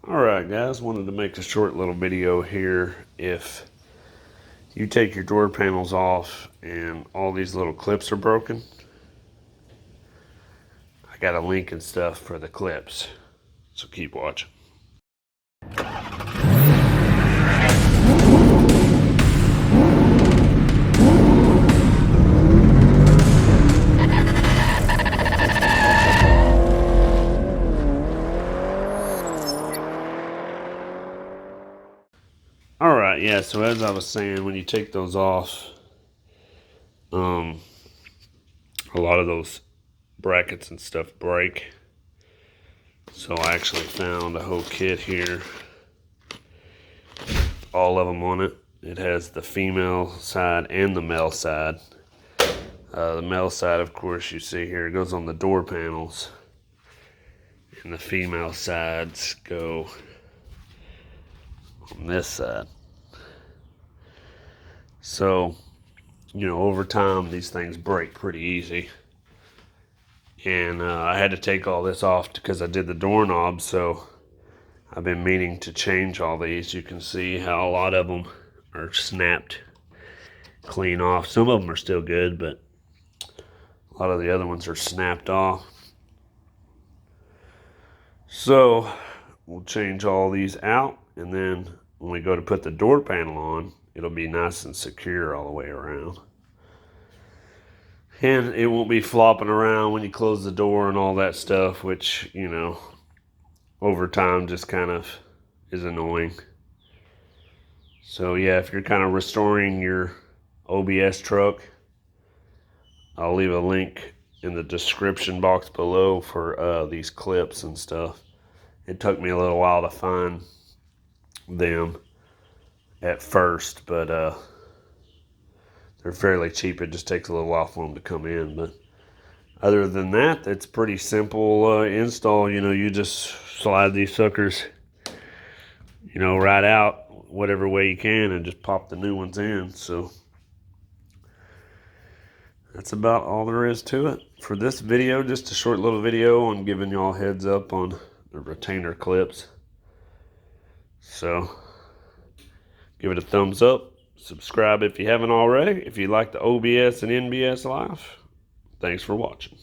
Alright guys, wanted to make a short little video here. If you take your door panels off and all these little clips are broken, I got a link and stuff for the clips, so keep watching. Alright, yeah, so as I was saying, when you take those off, a lot of those brackets and stuff break. So I actually found a whole kit here, all of them on it. It has the female side and the male side. The male side, of course, you see here, it goes on the door panels. And the female sides go on this side. So, you know, over time, these things break pretty easy. And I had to take all this off because I did the doorknob, so I've been meaning to change all these. You can see how a lot of them are snapped clean off. Some of them are still good, but a lot of the other ones are snapped off. So we'll change all these out, and then when we go to put the door panel on, it'll be nice and secure all the way around. And it won't be flopping around when you close the door and all that stuff, which, you know, over time just kind of is annoying. So yeah, if you're kind of restoring your OBS truck, I'll leave a link in the description box below for these clips and stuff. It took me a little while to find them at first, but they're fairly cheap. It just takes a little while for them to come in. But other than that, it's pretty simple install. You know, you just slide these suckers, you know, right out whatever way you can and just pop the new ones in. So that's about all there is to it for this video. Just a short little video on giving y'all heads up on the retainer clips. So give it a thumbs up, subscribe if you haven't already. If you like the OBS and NBS life, thanks for watching.